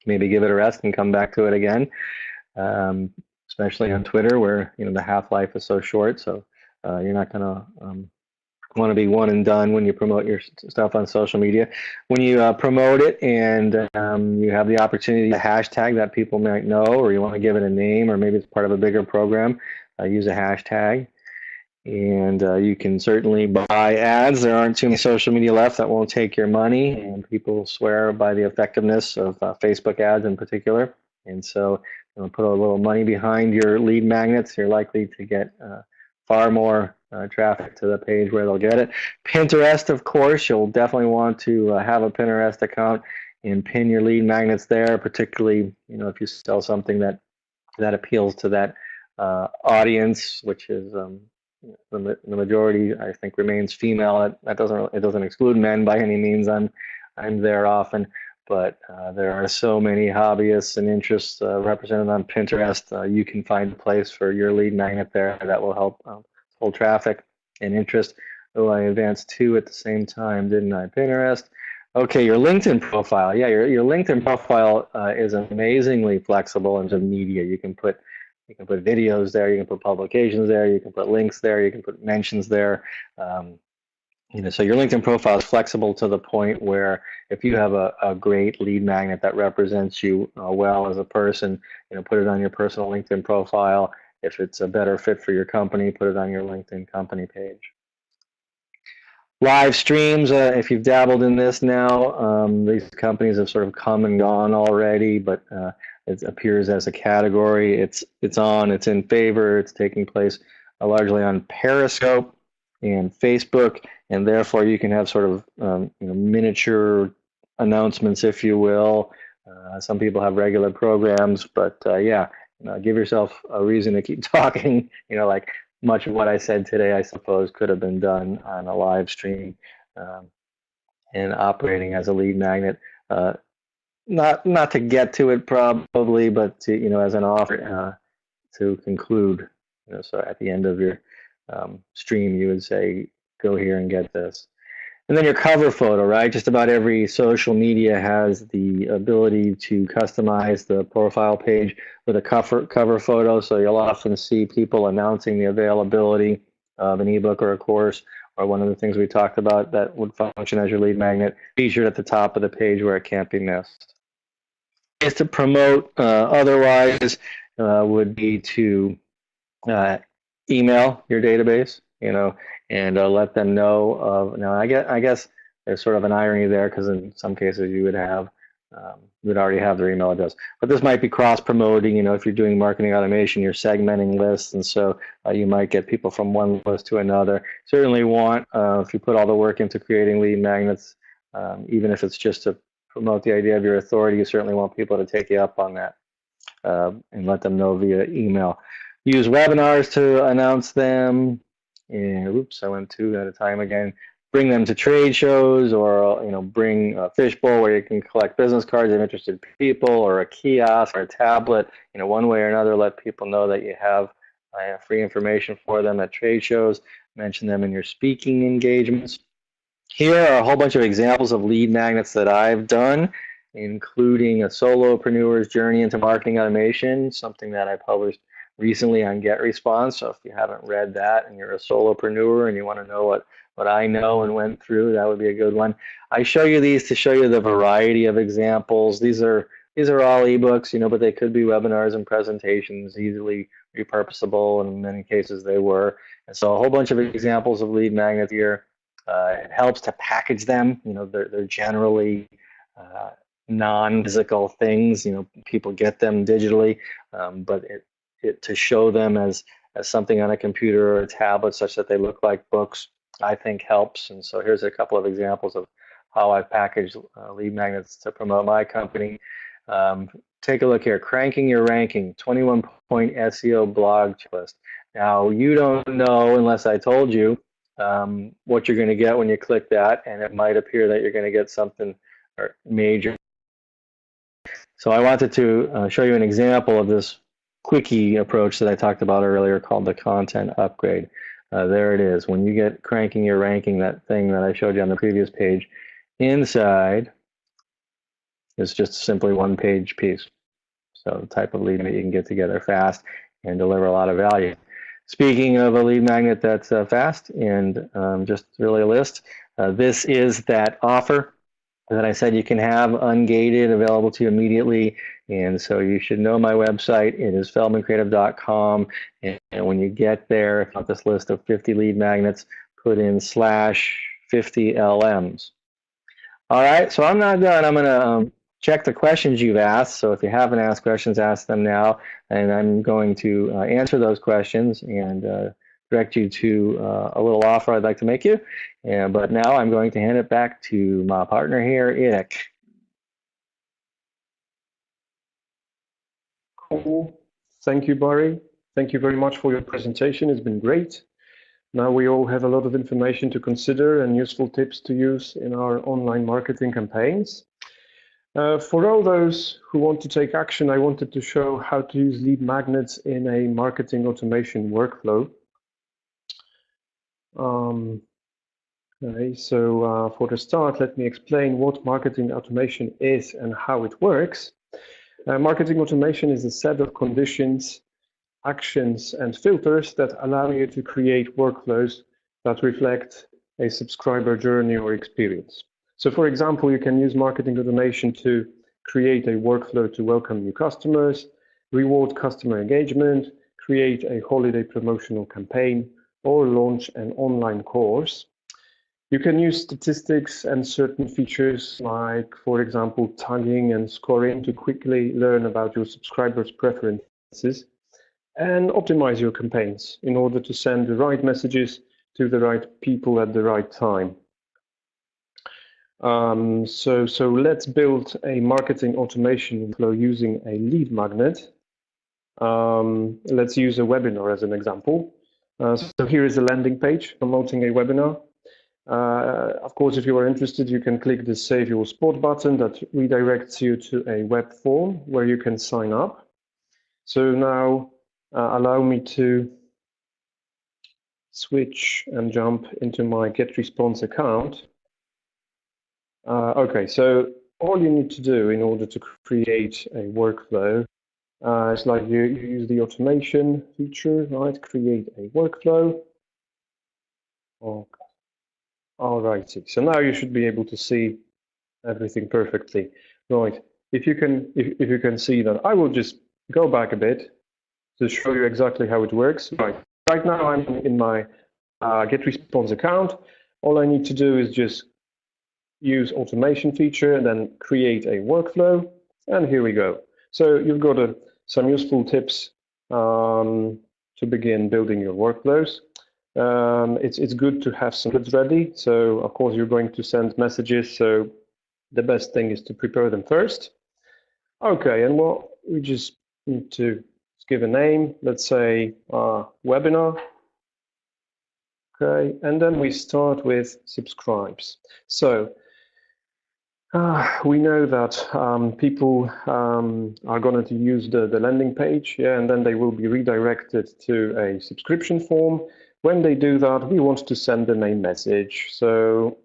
maybe give it a rest and come back to it again, especially on Twitter where the half-life is so short. So you're not going to want to be one and done when you promote your stuff on social media. When you promote it and you have the opportunity to hashtag that people might know, or you want to give it a name, or maybe it's part of a bigger program, use a hashtag. And you can certainly buy ads. There aren't too many social media left that won't take your money, and people swear by the effectiveness of Facebook ads in particular. And so put a little money behind your lead magnets, you're likely to get far more traffic to the page where they'll get it. Pinterest, of course, you'll definitely want to have a Pinterest account and pin your lead magnets there, particularly if you sell something that appeals to that audience, which is the majority, I think, remains female. It doesn't exclude men by any means. I'm there often, but there are so many hobbyists and interests represented on Pinterest. You can find a place for your lead magnet there that will help pull traffic and interest. Oh, I advanced 2 at the same time, didn't I? Pinterest. Okay, your LinkedIn profile. Yeah, your LinkedIn profile is amazingly flexible in terms of media. You can put videos there, you can put publications there, you can put links there, you can put mentions there. So your LinkedIn profile is flexible to the point where if you have a great lead magnet that represents you well as a person, put it on your personal LinkedIn profile. If it's a better fit for your company, put it on your LinkedIn company page. Live streams, if you've dabbled in this now, these companies have sort of come and gone already, but it appears as a category. It's in favor. It's taking place largely on Periscope and Facebook, and therefore you can have sort of miniature announcements, if you will. Some people have regular programs, but give yourself a reason to keep talking. Like much of what I said today, I suppose, could have been done on a live stream and operating as a lead magnet. Not to get to it probably, but to, as an offer to conclude. So at the end of your stream, you would say, go here and get this. And then your cover photo, right? Just about every social media has the ability to customize the profile page with a cover photo. So you'll often see people announcing the availability of an ebook or a course, or one of the things we talked about that would function as your lead magnet, featured at the top of the page where it can't be missed. Is to promote otherwise would be to email your database, and let them know of. Now, I guess there's sort of an irony there, because in some cases you would already have their email address. But this might be cross-promoting. If you're doing marketing automation, you're segmenting lists, and so you might get people from one list to another. Certainly want, if you put all the work into creating lead magnets, even if it's just to promote the idea of your authority, you certainly want people to take you up on that and let them know via email. Use webinars to announce them. And oops, I went two at a time again. Bring them to trade shows, or bring a fishbowl where you can collect business cards of interested people, or a kiosk or a tablet. One way or another, let people know that you have free information for them at trade shows. Mention them in your speaking engagements. Here are a whole bunch of examples of lead magnets that I've done, including a solopreneur's journey into marketing automation, something that I published recently on GetResponse. So if you haven't read that and you're a solopreneur and you want to know what I know and went through, that would be a good one. I show you these to show you the variety of examples. These are all ebooks, but they could be webinars and presentations, easily repurposable, and in many cases they were. And so a whole bunch of examples of lead magnets here. It helps to package them. They're generally non-physical things. People get them digitally, but to show them as something on a computer or a tablet such that they look like books, I think helps. And so here's a couple of examples of how I've packaged lead magnets to promote my company. Take a look here. Cranking Your Ranking, 21-point SEO blog checklist. Now, you don't know unless I told you what you're going to get when you click that, and it might appear that you're going to get something major. So I wanted to show you an example of this quickie approach that I talked about earlier called the content upgrade. There it is. When you get Cranking Your Ranking, that thing that I showed you on the previous page, inside is just simply one-page piece. So the type of lead that you can get together fast and deliver a lot of value. Speaking of a lead magnet that's fast and just really a list, this is that offer that I said you can have ungated, available to you immediately. And so you should know my website. It is feldmancreative.com. And when you get there, if you want this list of 50 lead magnets, put in /50 LMs. All right, so I'm not done. I'm going to check the questions you've asked. So if you haven't asked questions, ask them now. And I'm going to answer those questions and direct you to a little offer I'd like to make you. But now I'm going to hand it back to my partner here, Eric. Cool. Thank you, Barry. Thank you very much for your presentation. It's been great. Now we all have a lot of information to consider and useful tips to use in our online marketing campaigns. For all those who want to take action, I wanted to show how to use lead magnets in a marketing automation workflow. Okay, so for the start, let me explain what marketing automation is and how it works. Marketing automation is a set of conditions, actions, and filters that allow you to create workflows that reflect a subscriber journey or experience. So for example, you can use marketing automation to create a workflow to welcome new customers, reward customer engagement, create a holiday promotional campaign, or launch an online course. You can use statistics and certain features like, for example, tagging and scoring to quickly learn about your subscribers' preferences and optimize your campaigns in order to send the right messages to the right people at the right time. So let's build a marketing automation flow using a lead magnet. Let's use a webinar as an example. So here is a landing page promoting a webinar. Of course, if you are interested, you can click the Save Your Spot button that redirects you to a web form where you can sign up. So now allow me to switch and jump into my GetResponse account. Okay, so all you need to do in order to create a workflow is like you use the automation feature, right? Create a workflow. Okay. All righty. So now you should be able to see everything perfectly. Right. If you can see that, I will just go back a bit to show you exactly how it works. Right now I'm in my GetResponse account. All I need to do is just use automation feature, and then create a workflow. And here we go. So you've got some useful tips to begin building your workflows. It's good to have some goods ready. So of course you're going to send messages. So the best thing is to prepare them first. Okay, and well, we just need to give a name. Let's say webinar. Okay, and then we start with subscribes. So we know that people are going to use the landing page, yeah, and then they will be redirected to a subscription form. When they do that, we want to send them a message. So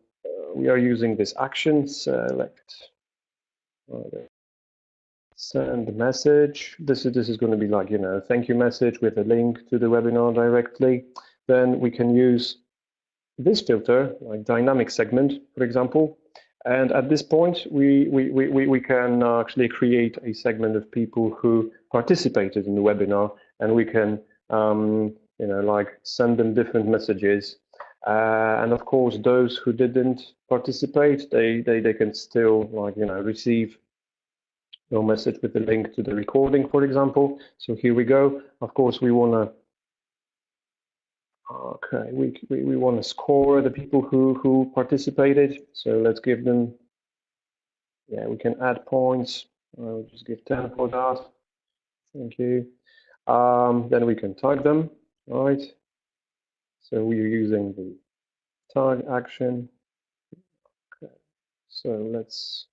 we are using this action, select, send message. This is going to be like, thank you message with a link to the webinar directly. Then we can use this filter, like dynamic segment, for example. And at this point, we can actually create a segment of people who participated in the webinar, and we can, like send them different messages. And of course, those who didn't participate, they can still, like, receive no message with the link to the recording, for example. So here we go. Of course, we want to. Okay, we want to score the people who participated. So let's give them, yeah, we can add points. I'll just give 10 for that. Thank you. Then we can tag them, right? So we are using the tag action. Okay, so let's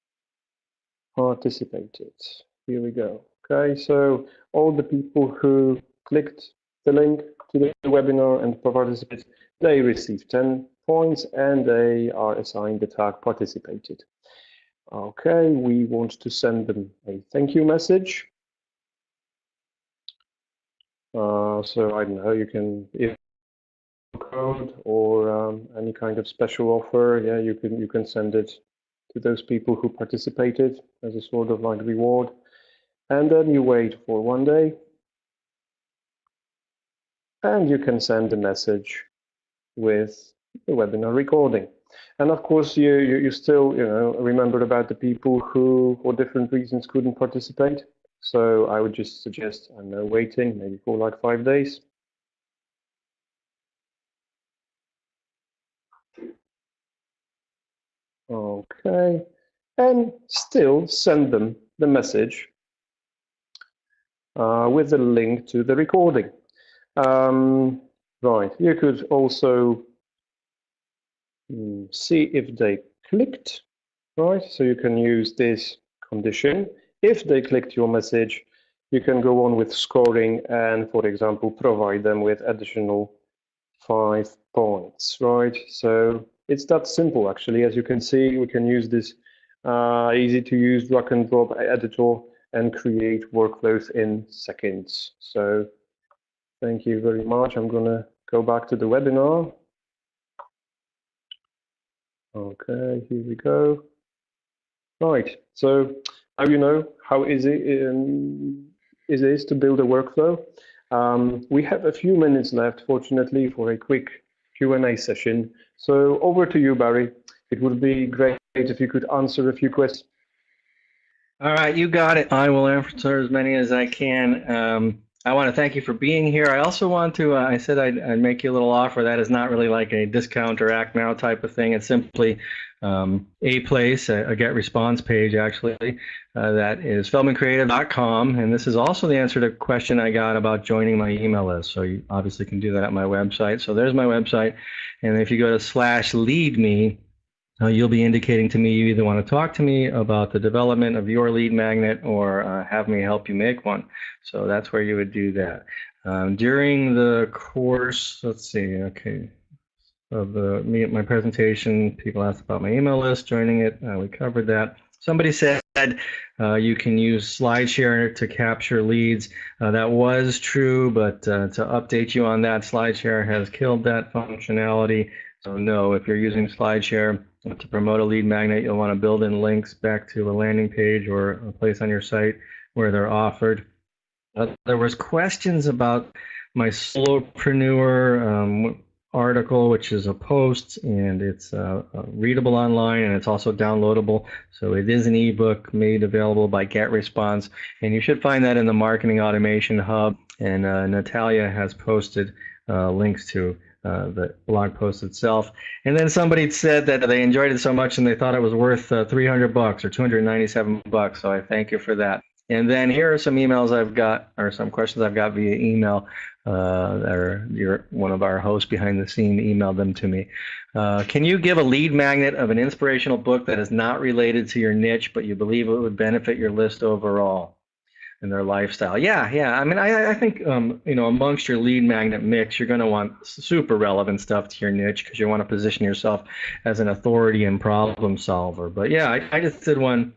participate it. Here we go. Okay, so all the people who clicked the link to the webinar and participated, they receive 10 points and they are assigned the tag participated. Okay, we want to send them a thank you message. So I don't know, you can, if code or any kind of special offer, yeah, you can send it to those people who participated as a sort of like reward. And then you wait for 1 day. And you can send a message with the webinar recording. And of course, you still remember about the people who, for different reasons, couldn't participate. So I would just suggest, I don't know, waiting maybe for like 5 days. Okay, and still send them the message with the link to the recording. Right, you could also see if they clicked, right? So you can use this condition. If they clicked your message, you can go on with scoring and, for example, provide them with additional 5 points, right? So it's that simple, actually. As you can see, we can use this easy to use drag and drop editor and create workflows in seconds. So thank you very much. I'm going to go back to the webinar. Okay, here we go. Right, so now you know how easy it is to build a workflow. We have a few minutes left, fortunately, for a quick Q&A session. So over to you, Barry. It would be great if you could answer a few questions. All right, you got it. I will answer as many as I can. I want to thank you for being here. I also want to, I said I'd make you a little offer. That is not really like a discount or act now type of thing. It's simply a place, a GetResponse page, actually, that is feldmancreative.com. And this is also the answer to a question I got about joining my email list. So you obviously can do that at my website. So there's my website. And if you go to /leadme, you'll be indicating to me you either want to talk to me about the development of your lead magnet or have me help you make one. So that's where you would do that. During the course, let's see, okay, of my presentation, people asked about my email list, joining it. We covered that. Somebody said you can use SlideShare to capture leads. That was true, but to update you on that, SlideShare has killed that functionality. So no, if you're using SlideShare to promote a lead magnet, you'll want to build in links back to a landing page or a place on your site where they're offered. There was questions about my solopreneur, article, which is a post, and it's readable online, and it's also downloadable. So it is an ebook made available by GetResponse, and you should find that in the Marketing Automation Hub. And Natalia has posted links to the blog post itself. And then somebody said that they enjoyed it so much and they thought it was worth $300 or $297. So I thank you for that. And then here are some emails I've got, or some questions I've got via email. One of our hosts behind the scene emailed them to me. Can you give a lead magnet of an inspirational book that is not related to your niche, but you believe it would benefit your list overall and their lifestyle? Yeah. I mean, I think, amongst your lead magnet mix, you're going to want super relevant stuff to your niche because you want to position yourself as an authority and problem solver. But yeah, I just did one.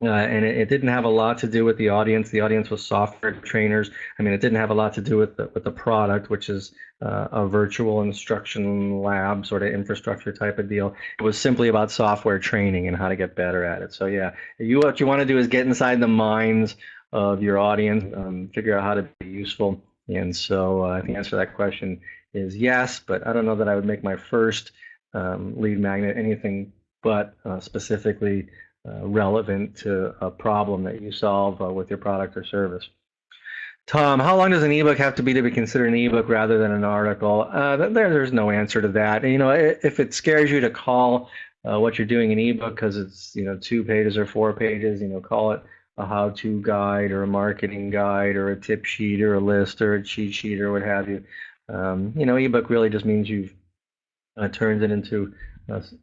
And it didn't have a lot to do with the audience. The audience was software trainers. I mean, it didn't have a lot to do with the product, which is a virtual instruction lab sort of infrastructure type of deal. It was simply about software training and how to get better at it. So yeah, what you want to do is get inside the minds of your audience, figure out how to be useful. And so I think the answer to that question is yes, but I don't know that I would make my first lead magnet anything but specifically relevant to a problem that you solve with your product or service. Tom, how long does an ebook have to be considered an ebook rather than an article? There's no answer to that. And, if it scares you to call what you're doing an ebook because it's 2 pages or 4 pages, call it a how-to guide or a marketing guide or a tip sheet or a list or a cheat sheet or what have you. Ebook really just means you've turned it into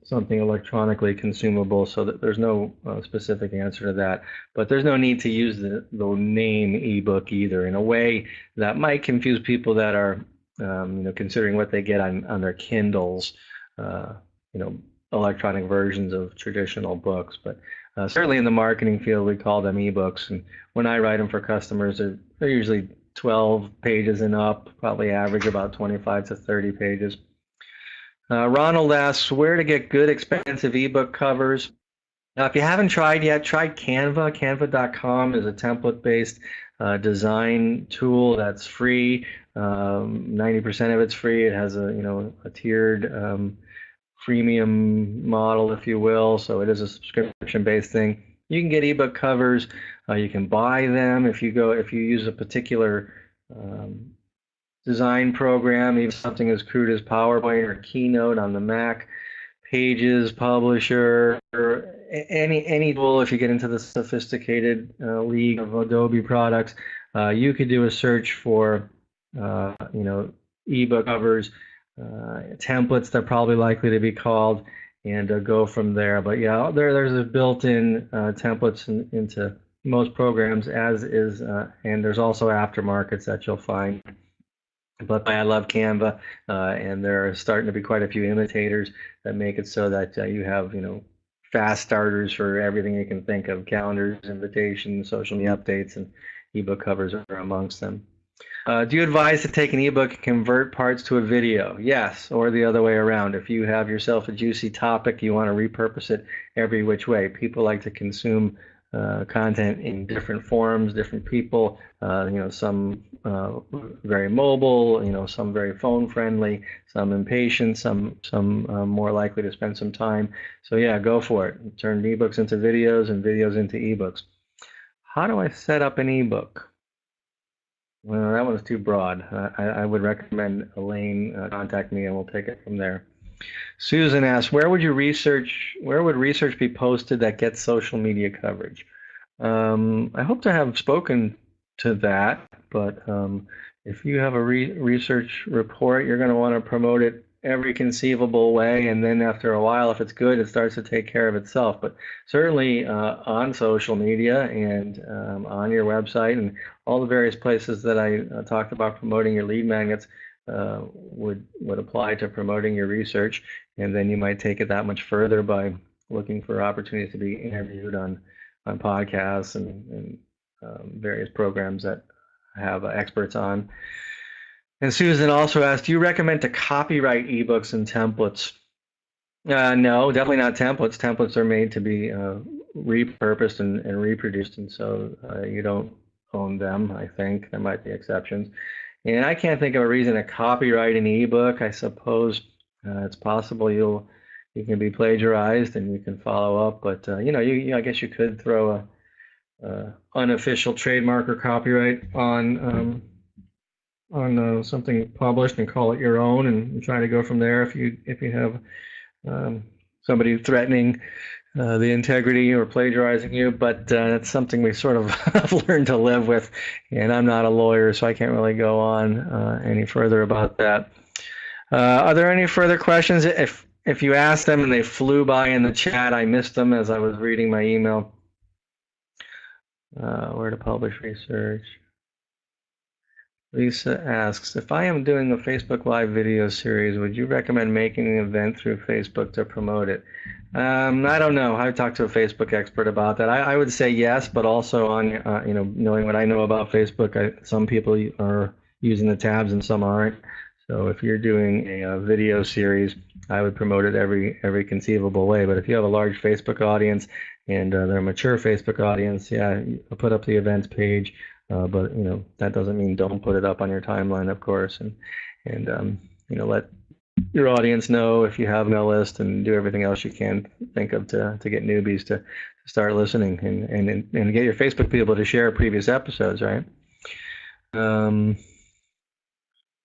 something electronically consumable, so that there's no specific answer to that. But there's no need to use the name ebook either. In a way, that might confuse people that are, considering what they get on their Kindles, electronic versions of traditional books. But certainly in the marketing field, we call them ebooks. And when I write them for customers, they're usually 12 pages and up, probably average about 25 to 30 pages. Ronald asks where to get good, expensive ebook covers. Now, if you haven't tried yet, try Canva. Canva.com is a template-based design tool that's free. 90% of it's free. It has a tiered freemium model, if you will. So it is a subscription-based thing. You can get ebook covers. You can buy them if you use a particular design program, even something as crude as PowerPoint or Keynote on the Mac, Pages, Publisher, or any tool. If you get into the sophisticated league of Adobe products, you could do a search for ebook covers, templates they're probably likely to be called, and go from there. But yeah, there's a built-in templates into most programs, as is, and there's also aftermarkets that you'll find. But I love Canva, and there are starting to be quite a few imitators that make it so that you have, fast starters for everything you can think of: calendars, invitations, social media updates, and ebook covers are amongst them. Do you advise to take an ebook and convert parts to a video? Yes, or the other way around. If you have yourself a juicy topic, you want to repurpose it every which way. People like to consume content in different forms, different people, some very mobile, some very phone friendly, some impatient, some more likely to spend some time. So yeah, go for it. Turn ebooks into videos and videos into ebooks. How do I set up an ebook? Well, that one's too broad. I would recommend Elaine contact me and we'll take it from there. Susan asks, where would research be posted that gets social media coverage? I hope to have spoken to that, but if you have a research report, you're going to want to promote it every conceivable way, and then after a while, if it's good, it starts to take care of itself. But certainly on social media and on your website and all the various places that I talked about promoting your lead magnets would apply to promoting your research. And then you might take it that much further by looking for opportunities to be interviewed on podcasts and various programs that have experts on. And Susan also asked, do you recommend to copyright ebooks and templates? No, definitely not templates. Templates are made to be repurposed and reproduced, and so you don't own them, I think. There might be exceptions. And I can't think of a reason to copyright an ebook. I suppose it's possible you can be plagiarized and you can follow up, but you know, I guess you could throw a unofficial trademark or copyright on something published and call it your own and try to go from there if you have somebody threatening the integrity or plagiarizing you, but that's something we sort of have learned to live with, and I'm not a lawyer, so I can't really go on any further about that. Are there any further questions? If you asked them and they flew by in the chat, I missed them as I was reading my email. Where to publish research? Lisa asks, if I am doing a Facebook Live video series, would you recommend making an event through Facebook to promote it? I don't know. I've talked to a Facebook expert about that. I would say yes, but also on, you know, knowing what I know about Facebook, some people are using the tabs and some aren't. So if you're doing a video series, I would promote it every conceivable way. But if you have a large Facebook audience and they're a mature Facebook audience, yeah, I'll put up the events page. But you know, that doesn't mean don't put it up on your timeline, of course, and you know, let your audience know if you have no list, and do everything else you can think of to get newbies to start listening, and get your Facebook people to share previous episodes, right?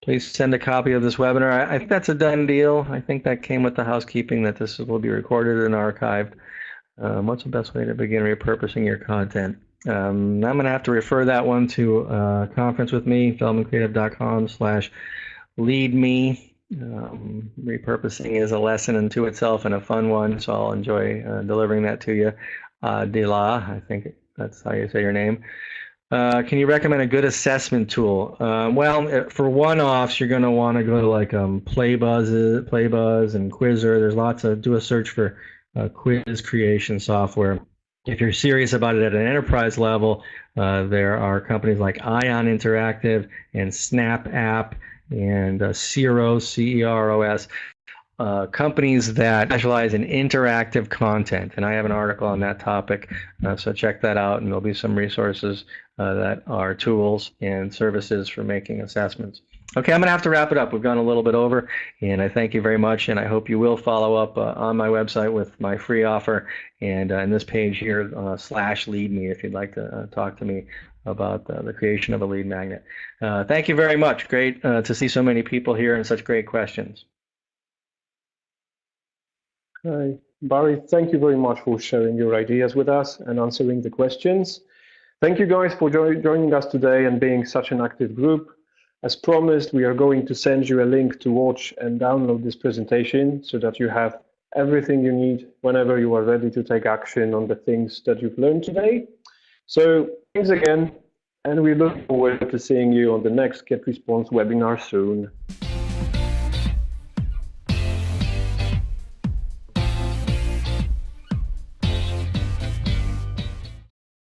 Please send a copy of this webinar. I think that's a done deal. I think that came with the housekeeping that this will be recorded and archived. What's the best way to begin repurposing your content? I'm going to have to refer that one to a conference with me, feldmancreative.com/leadme. Repurposing is a lesson unto itself and a fun one, so I'll enjoy delivering that to you. Dila, I think that's how you say your name. Can you recommend a good assessment tool? Well, for one-offs, you're going to want to go to like Playbuzz and Quizzer. There's lots of, do a search for quiz creation software. If you're serious about it at an enterprise level, there are companies like Ion Interactive and Snap App and Ceros, C-E-R-O-S, companies that specialize in interactive content. And I have an article on that topic, so check that out, and there'll be some resources that are tools and services for making assessments. Okay, I'm going to have to wrap it up. We've gone a little bit over, and I thank you very much, and I hope you will follow up on my website with my free offer, and in this page here, /leadme, if you'd like to talk to me about the creation of a lead magnet. Thank you very much. Great to see so many people here and such great questions. Hi, Barry, thank you very much for sharing your ideas with us and answering the questions. Thank you guys for joining us today and being such an active group. As promised, we are going to send you a link to watch and download this presentation so that you have everything you need whenever you are ready to take action on the things that you've learned today. So thanks again, and we look forward to seeing you on the next GetResponse webinar soon.